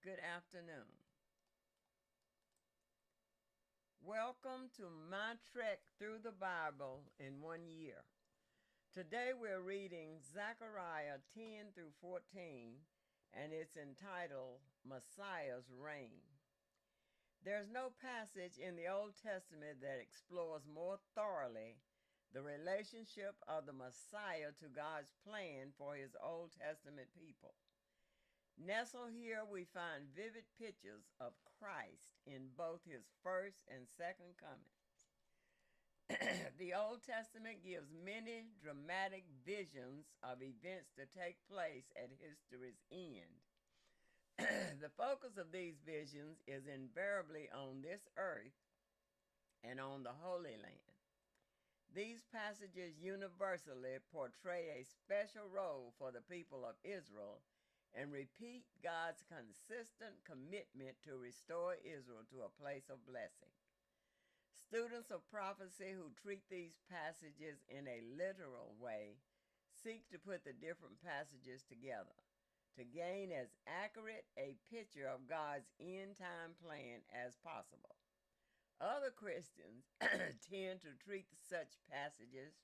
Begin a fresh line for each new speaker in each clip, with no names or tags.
Good afternoon. Welcome to my trek through the Bible in 1 year. Today we're reading Zechariah 10 through 14, and it's entitled Messiah's Reign. There's no passage in the Old Testament that explores more thoroughly the relationship of the Messiah to God's plan for his Old Testament people. Nestled here, we find vivid pictures of Christ in both his first and second comings. The Old Testament gives many dramatic visions of events to take place at history's end. The focus of these visions is invariably on this earth and on the Holy Land. These passages universally portray a special role for the people of Israel and repeat God's consistent commitment to restore Israel to a place of blessing. Students of prophecy who treat these passages in a literal way seek to put the different passages together to gain as accurate a picture of God's end-time plan as possible. Other Christians tend to treat such passages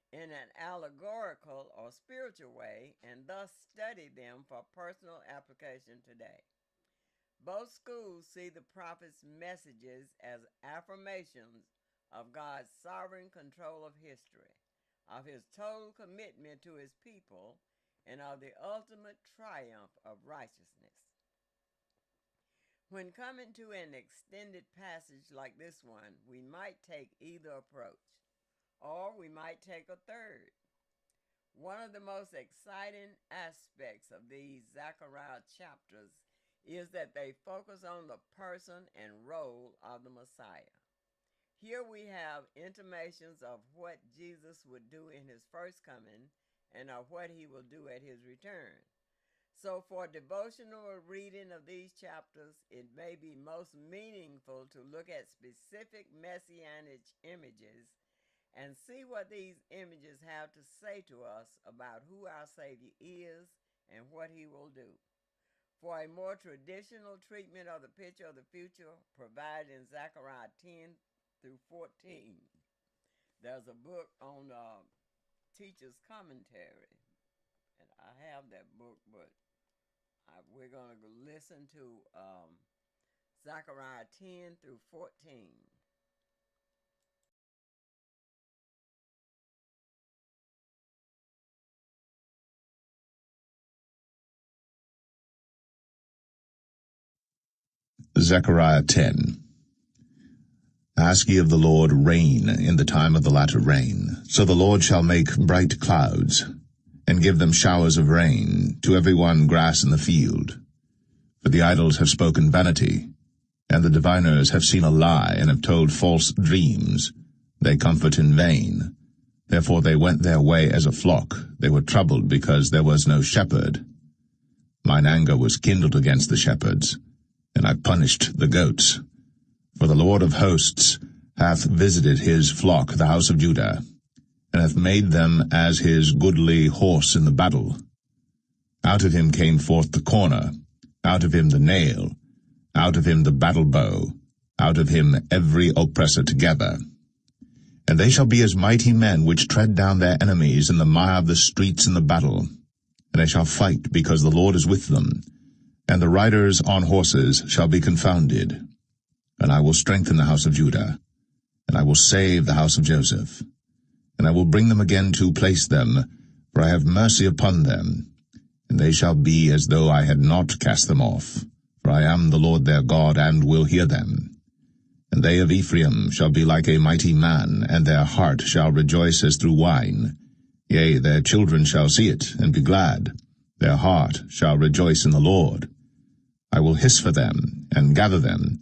in an allegorical or spiritual way and thus study them for personal application today. Both schools see the prophet's messages as affirmations of God's sovereign control of history, of his total commitment to his people, and of the ultimate triumph of righteousness. When coming to an extended passage like this one, we might take either approach, or we might take a third. One of the most exciting aspects of these Zechariah chapters is that they focus on the person and role of the Messiah. Here we have intimations of what Jesus would do in his first coming and of what he will do at his return. So for devotional reading of these chapters, it may be most meaningful to look at specific messianic images and see what these images have to say to us about who our Savior is and what he will do. For a more traditional treatment of the picture of the future provided in Zechariah 10 through 14, there's a book on Teacher's Commentary, and I have that book, but we're going to listen to Zechariah 10 through 14.
Zechariah 10. Ask ye of the Lord rain in the time of the latter rain. So the Lord shall make bright clouds, and give them showers of rain, to every one grass in the field. For the idols have spoken vanity, and the diviners have seen a lie, and have told false dreams. They comfort in vain. Therefore they went their way as a flock. They were troubled because there was no shepherd. Mine anger was kindled against the shepherds, and I punished the goats. For the Lord of hosts hath visited his flock, the house of Judah, and hath made them as his goodly horse in the battle. Out of him came forth the corner, out of him the nail, out of him the battle bow, out of him every oppressor together. And they shall be as mighty men which tread down their enemies in the mire of the streets in the battle. And they shall fight, because the Lord is with them. And the riders on horses shall be confounded. And I will strengthen the house of Judah, and I will save the house of Joseph. And I will bring them again to place them, for I have mercy upon them. And they shall be as though I had not cast them off, for I am the Lord their God, and will hear them. And they of Ephraim shall be like a mighty man, and their heart shall rejoice as through wine. Yea, their children shall see it, and be glad. Their heart shall rejoice in the Lord. I will hiss for them, and gather them,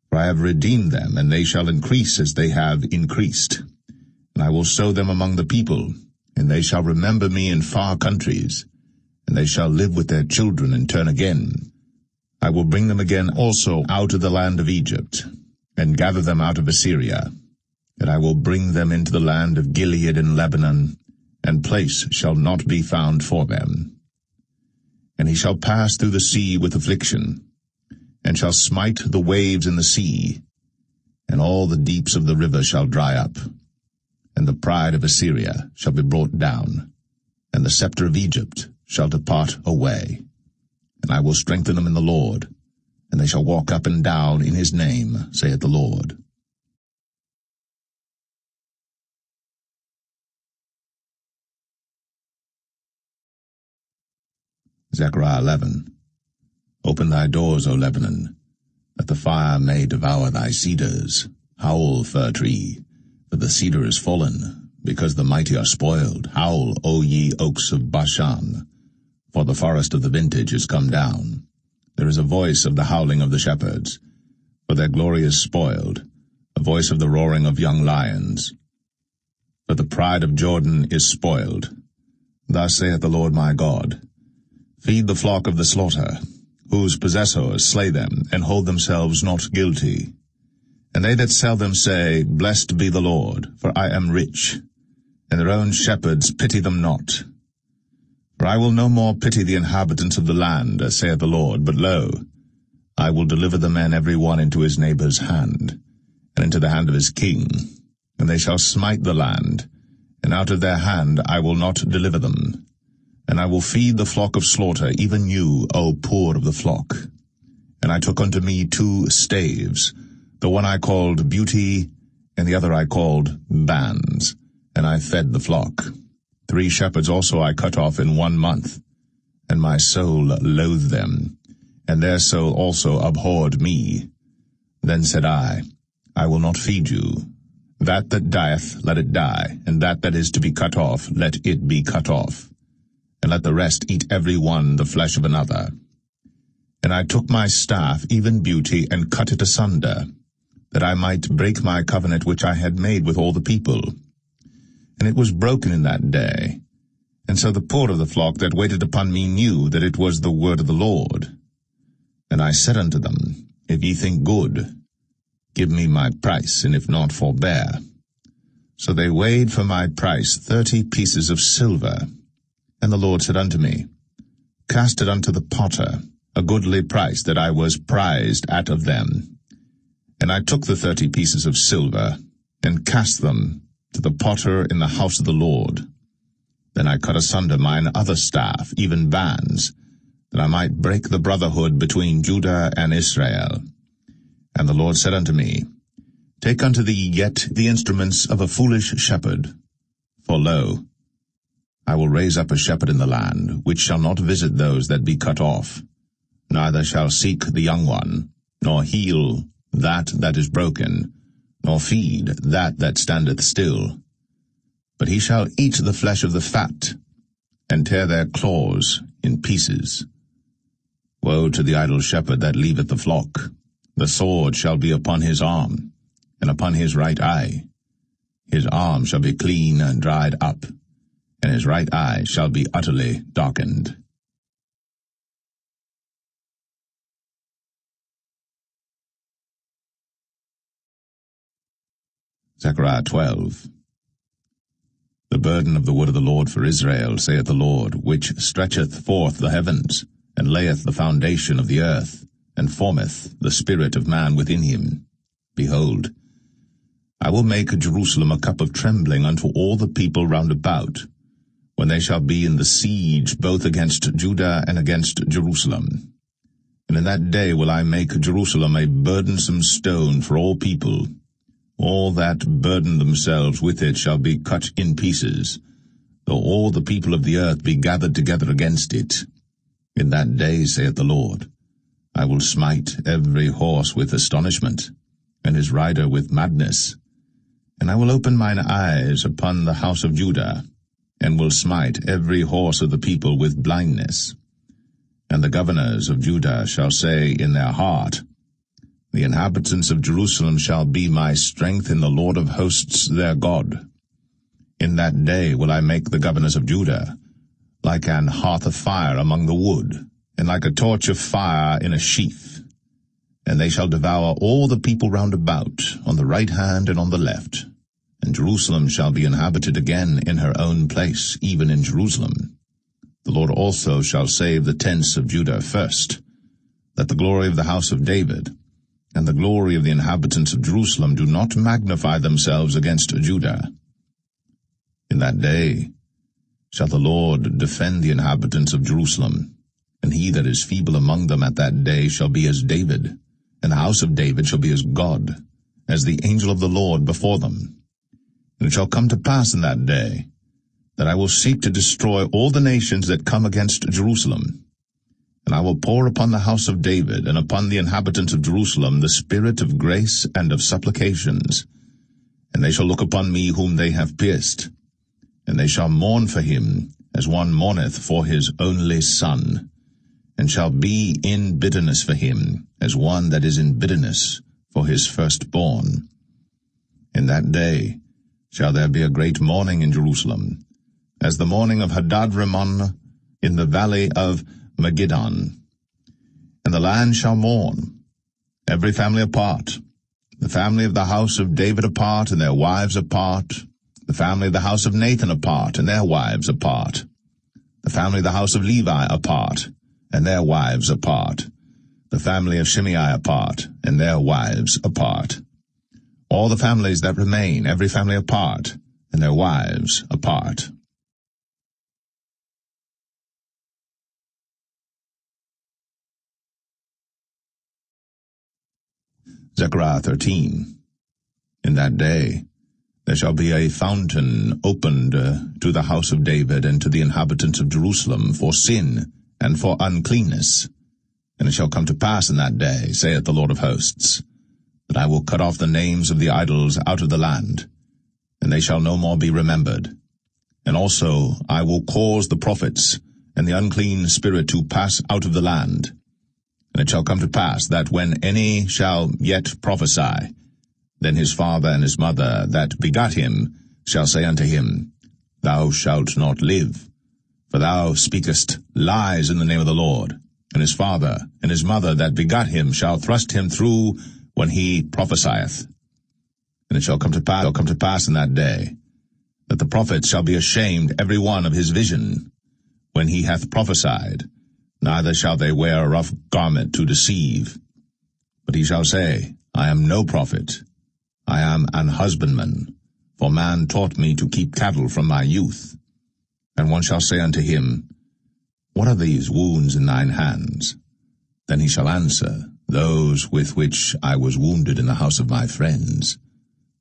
for I have redeemed them, and they shall increase as they have increased. And I will sow them among the people, and they shall remember me in far countries, and they shall live with their children and turn again. I will bring them again also out of the land of Egypt, and gather them out of Assyria. And I will bring them into the land of Gilead and Lebanon, and place shall not be found for them. And he shall pass through the sea with affliction, and shall smite the waves in the sea, and all the deeps of the river shall dry up. And the pride of Assyria shall be brought down, and the scepter of Egypt shall depart away. And I will strengthen them in the Lord, and they shall walk up and down in his name, saith the Lord. Zechariah 11. Open thy doors, O Lebanon, that the fire may devour thy cedars. Howl, fir tree, for the cedar is fallen, because the mighty are spoiled. Howl, O ye oaks of Bashan, for the forest of the vintage is come down. There is a voice of the howling of the shepherds, for their glory is spoiled, a voice of the roaring of young lions. For the pride of Jordan is spoiled. Thus saith the Lord my God, Feed the flock of the slaughter, whose possessors slay them, and hold themselves not guilty. And they that sell them say, Blessed be the Lord, for I am rich, and their own shepherds pity them not. For I will no more pity the inhabitants of the land, saith the Lord, but lo, I will deliver the men every one into his neighbour's hand, and into the hand of his king, and they shall smite the land, and out of their hand I will not deliver them. And I will feed the flock of slaughter, even you, O poor of the flock. And I took unto me 2 staves, the one I called Beauty, and the other I called Bands, and I fed the flock. 3 shepherds also I cut off in 1 month, and my soul loathed them, and their soul also abhorred me. Then said I will not feed you. That dieth, let it die, and that is to be cut off, let it be cut off. And let the rest eat every one the flesh of another. And I took my staff, even Beauty, and cut it asunder, that I might break my covenant which I had made with all the people. And it was broken in that day. And so the poor of the flock that waited upon me knew that it was the word of the Lord. And I said unto them, If ye think good, give me my price, and if not, forbear. So they weighed for my price 30 pieces of silver. And the Lord said unto me, Cast it unto the potter, a goodly price that I was prized at of them. And I took the 30 pieces of silver, and cast them to the potter in the house of the Lord. Then I cut asunder mine other staff, even Bands, that I might break the brotherhood between Judah and Israel. And the Lord said unto me, Take unto thee yet the instruments of a foolish shepherd, for lo, I will raise up a shepherd in the land, which shall not visit those that be cut off, neither shall seek the young one, nor heal that is broken, nor feed that standeth still. But he shall eat the flesh of the fat, and tear their claws in pieces. Woe to the idle shepherd that leaveth the flock! The sword shall be upon his arm, and upon his right eye. His arm shall be clean and dried up, and his right eye shall be utterly darkened. Zechariah 12. The burden of the word of the Lord for Israel, saith the Lord, which stretcheth forth the heavens, and layeth the foundation of the earth, and formeth the spirit of man within him. Behold, I will make Jerusalem a cup of trembling unto all the people round about, when they shall be in the siege both against Judah and against Jerusalem. And in that day will I make Jerusalem a burdensome stone for all people. All that burden themselves with it shall be cut in pieces, though all the people of the earth be gathered together against it. In that day, saith the Lord, I will smite every horse with astonishment, and his rider with madness. And I will open mine eyes upon the house of Judah, and will smite every horse of the people with blindness. And the governors of Judah shall say in their heart, The inhabitants of Jerusalem shall be my strength in the Lord of hosts their God. In that day will I make the governors of Judah like an hearth of fire among the wood, and like a torch of fire in a sheath. And they shall devour all the people round about, on the right hand and on the left. And Jerusalem shall be inhabited again in her own place, even in Jerusalem. The Lord also shall save the tents of Judah first, that the glory of the house of David and the glory of the inhabitants of Jerusalem do not magnify themselves against Judah. In that day shall the Lord defend the inhabitants of Jerusalem, and he that is feeble among them at that day shall be as David, and the house of David shall be as God, as the angel of the Lord before them. And it shall come to pass in that day, that I will seek to destroy all the nations that come against Jerusalem. And I will pour upon the house of David and upon the inhabitants of Jerusalem the spirit of grace and of supplications. And they shall look upon me whom they have pierced, and they shall mourn for him as one mourneth for his only son, and shall be in bitterness for him as one that is in bitterness for his firstborn. In that day shall there be a great mourning in Jerusalem, as the mourning of Hadad-rimmon in the valley of Megiddon. And the land shall mourn, every family apart, the family of the house of David apart, and their wives apart, the family of the house of Nathan apart, and their wives apart, the family of the house of Levi apart, and their wives apart, the family of Shimei apart, and their wives apart. All the families that remain, every family apart, and their wives apart. Zechariah 13. In that day there shall be a fountain opened to the house of David and to the inhabitants of Jerusalem for sin and for uncleanness. And it shall come to pass in that day, saith the Lord of hosts, that I will cut off the names of the idols out of the land, and they shall no more be remembered. And also I will cause the prophets and the unclean spirit to pass out of the land. And it shall come to pass that when any shall yet prophesy, then his father and his mother that begot him shall say unto him, Thou shalt not live, for thou speakest lies in the name of the Lord. And his father and his mother that begot him shall thrust him through when he prophesieth. And it shall come to pass in that day, that the prophet shall be ashamed every one of his vision, when he hath prophesied, neither shall they wear a rough garment to deceive. But he shall say, I am no prophet, I am an husbandman, for man taught me to keep cattle from my youth. And one shall say unto him, What are these wounds in thine hands? Then he shall answer, Those with which I was wounded in the house of my friends.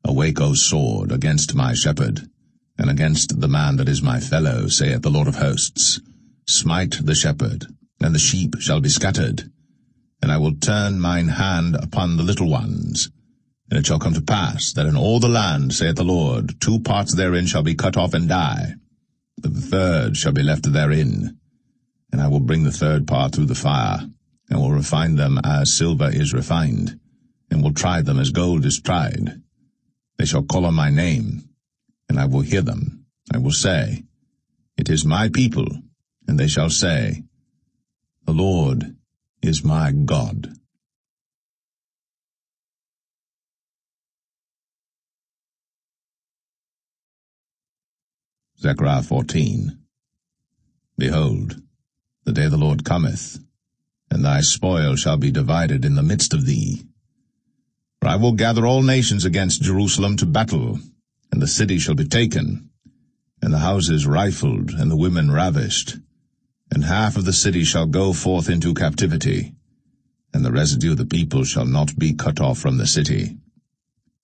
Awake, O sword, against my shepherd, and against the man that is my fellow, saith the Lord of hosts. Smite the shepherd, and the sheep shall be scattered. And I will turn mine hand upon the little ones. And it shall come to pass, that in all the land, saith the Lord, 2 parts therein shall be cut off and die, but the third shall be left therein. And I will bring the third part through the fire, and will refine them as silver is refined, and will try them as gold is tried. They shall call on my name, and I will hear them. I will say, It is my people, and they shall say, The Lord is my God. Zechariah 14. Behold, the day of the Lord cometh, and thy spoil shall be divided in the midst of thee. For I will gather all nations against Jerusalem to battle, and the city shall be taken, and the houses rifled, and the women ravished, and half of the city shall go forth into captivity, and the residue of the people shall not be cut off from the city.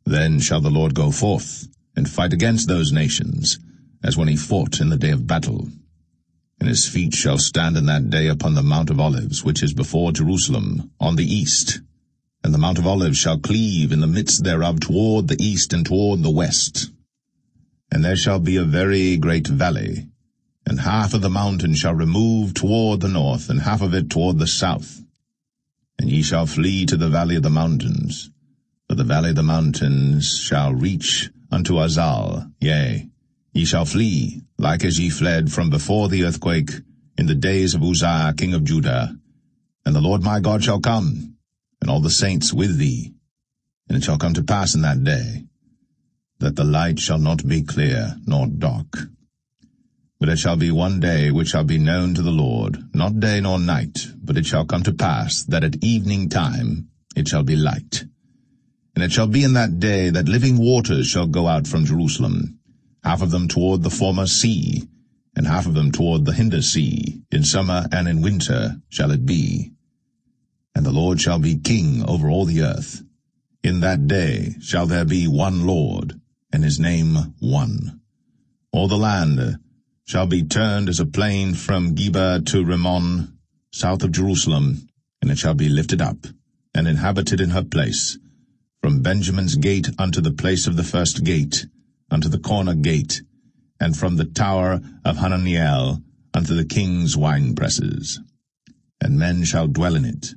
Then shall the Lord go forth, and fight against those nations, as when he fought in the day of battle. And his feet shall stand in that day upon the Mount of Olives, which is before Jerusalem, on the east. And the Mount of Olives shall cleave in the midst thereof toward the east and toward the west. And there shall be a very great valley, and half of the mountain shall remove toward the north, and half of it toward the south. And ye shall flee to the valley of the mountains, for the valley of the mountains shall reach unto Azal, yea, ye shall flee, like as ye fled from before the earthquake in the days of Uzziah king of Judah. And the Lord my God shall come, and all the saints with thee. And it shall come to pass in that day, that the light shall not be clear nor dark. But it shall be one day which shall be known to the Lord, not day nor night, but it shall come to pass that at evening time it shall be light. And it shall be in that day that living waters shall go out from Jerusalem, half of them toward the former sea, and half of them toward the hinder sea. In summer and in winter shall it be. And the Lord shall be king over all the earth. In that day shall there be one Lord, and his name one. All the land shall be turned as a plain from Geba to Rimmon, south of Jerusalem, and it shall be lifted up, and inhabited in her place, from Benjamin's gate unto the place of the first gate, unto the corner gate, and from the tower of Hananiel unto the king's winepresses. And men shall dwell in it,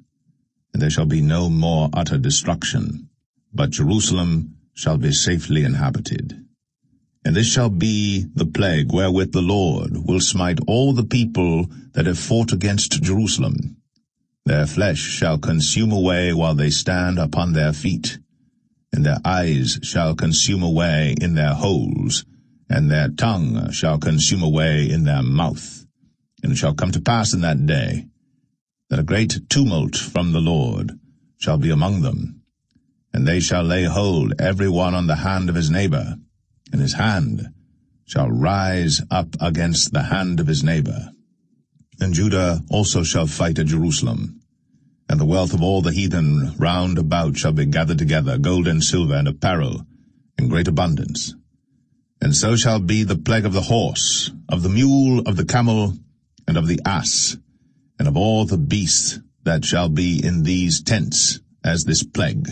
and there shall be no more utter destruction, but Jerusalem shall be safely inhabited. And this shall be the plague wherewith the Lord will smite all the people that have fought against Jerusalem. Their flesh shall consume away while they stand upon their feet, and their eyes shall consume away in their holes, and their tongue shall consume away in their mouth. And it shall come to pass in that day, that a great tumult from the Lord shall be among them, and they shall lay hold every one on the hand of his neighbor, and his hand shall rise up against the hand of his neighbor. And Judah also shall fight at Jerusalem, and the wealth of all the heathen round about shall be gathered together, gold and silver and apparel, in great abundance. And so shall be the plague of the horse, of the mule, of the camel, and of the ass, and of all the beasts that shall be in these tents, as this plague.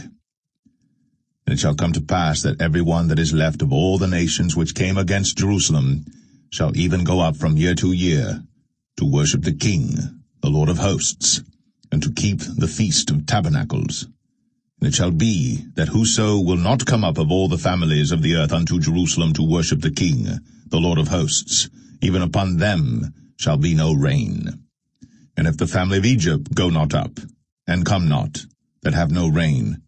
And it shall come to pass that every one that is left of all the nations which came against Jerusalem shall even go up from year to year to worship the King, the Lord of hosts, and to keep the Feast of Tabernacles. And it shall be that whoso will not come up of all the families of the earth unto Jerusalem to worship the King, the Lord of hosts, even upon them shall be no rain. And if the family of Egypt go not up, and come not, that have no rain,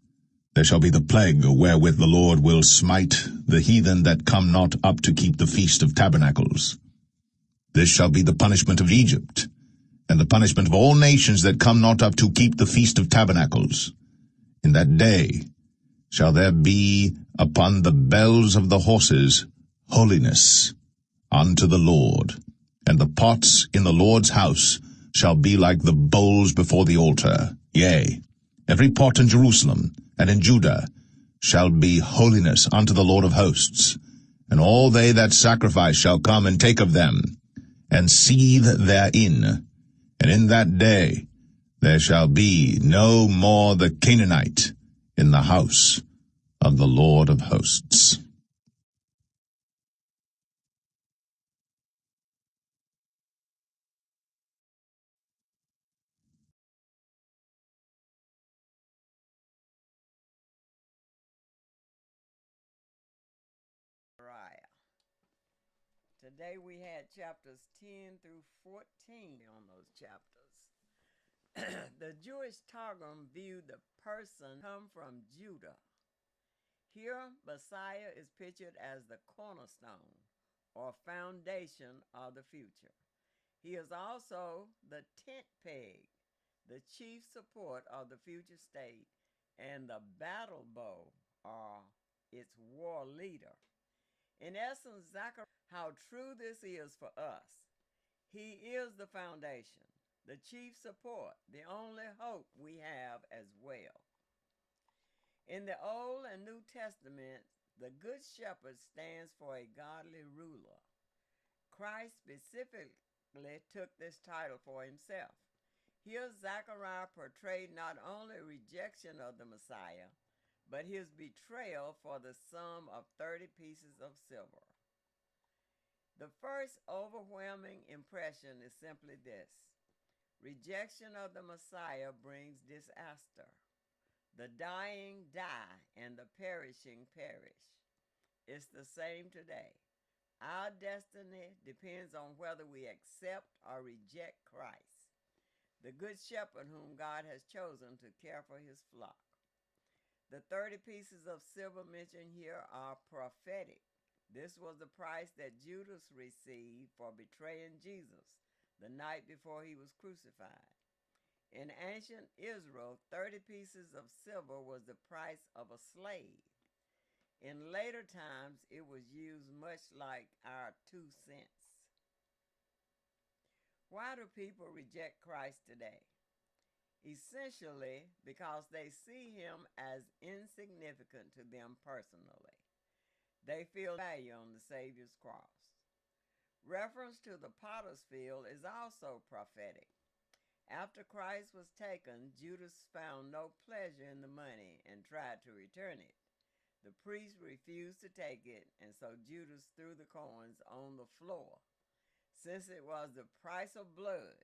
there shall be the plague wherewith the Lord will smite the heathen that come not up to keep the Feast of Tabernacles. This shall be the punishment of Egypt, and the punishment of all nations that come not up to keep the Feast of Tabernacles. In that day shall there be upon the bells of the horses holiness unto the Lord, and the pots in the Lord's house shall be like the bowls before the altar. Yea, every pot in Jerusalem and in Judah shall be holiness unto the Lord of hosts, and all they that sacrifice shall come and take of them, and seethe therein. And in that day there shall be no more the Canaanite in the house of the Lord of hosts.
ZECHARIAH. Today we had chapters 10 through 14 on those chapters. The Jewish Targum viewed the person come from Judah. Here, Messiah is pictured as the cornerstone or foundation of the future. He is also the tent peg, the chief support of the future state, and the battle bow, or its war leader. In essence, Zechariah, how true this is for us. He is the foundation, the chief support, the only hope we have as well. In the Old and New Testament, the Good Shepherd stands for a godly ruler. Christ specifically took this title for himself. Here, Zechariah portrayed not only rejection of the Messiah, but his betrayal for the sum of 30 pieces of silver. The first overwhelming impression is simply this: rejection of the Messiah brings disaster. The dying die and the perishing perish. It's the same today. Our destiny depends on whether we accept or reject Christ, the Good Shepherd whom God has chosen to care for his flock. The 30 pieces of silver mentioned here are prophetic. This was the price that Judas received for betraying Jesus the night before he was crucified. In ancient Israel, 30 pieces of silver was the price of a slave. In later times, it was used much like our 2 cents. Why do people reject Christ today? Essentially, because they see him as insignificant to them personally. They feel value on the Savior's cross. Reference to the potter's field is also prophetic. After Christ was taken, Judas found no pleasure in the money and tried to return it. The priest refused to take it, and so Judas threw the coins on the floor. Since it was the price of blood,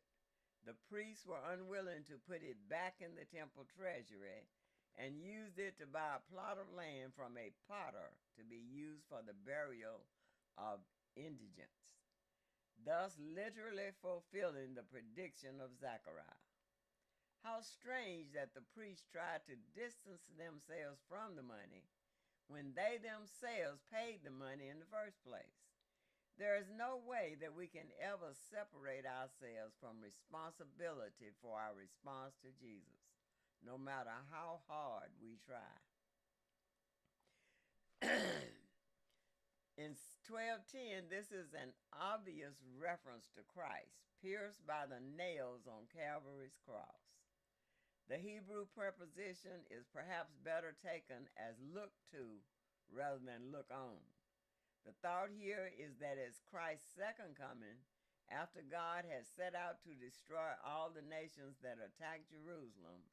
the priests were unwilling to put it back in the temple treasury and used it to buy a plot of land from a potter to be used for the burial of indigents, thus literally fulfilling the prediction of Zechariah. How strange that the priests tried to distance themselves from the money when they themselves paid the money in the first place. There is no way that we can ever separate ourselves from responsibility for our response to Jesus, no matter how hard we try. In 12:10, this is an obvious reference to Christ, pierced by the nails on Calvary's cross. The Hebrew preposition is perhaps better taken as look to rather than look on. The thought here is that as Christ's second coming, after God has set out to destroy all the nations that attack Jerusalem,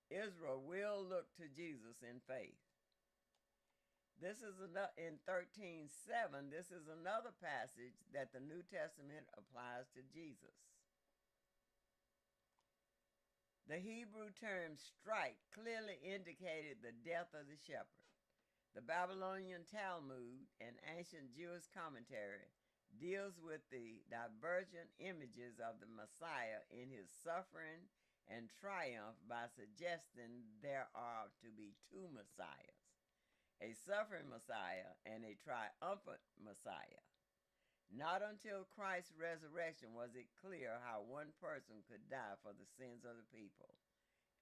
Israel will look to Jesus in faith. This is in 13:7. This is another passage that the New Testament applies to Jesus. The Hebrew term strike clearly indicated the death of the shepherd. The Babylonian Talmud, an ancient Jewish commentary, deals with the divergent images of the Messiah in his suffering and triumph by suggesting there are to be 2 Messiahs, a suffering Messiah and a triumphant Messiah. Not until Christ's resurrection was it clear how one person could die for the sins of the people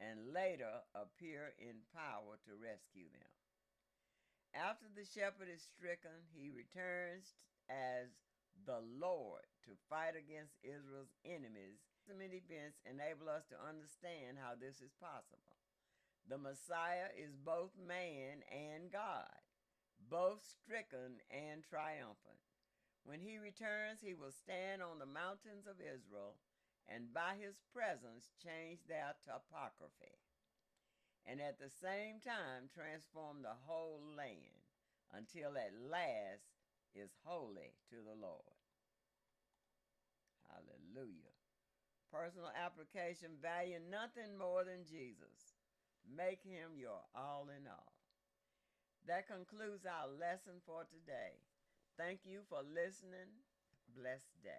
and later appear in power to rescue them. After the shepherd is stricken, he returns as the Lord to fight against Israel's enemies. Many events enable us to understand how this is possible. The Messiah is both man and God, both stricken and triumphant. When he returns, he will stand on the mountains of Israel and by his presence change their topography, and at the same time transform the whole land until at last is holy to the Lord. Hallelujah. Personal application: value nothing more than Jesus. Make him your all in all. That concludes our lesson for today. Thank you for listening. Blessed day.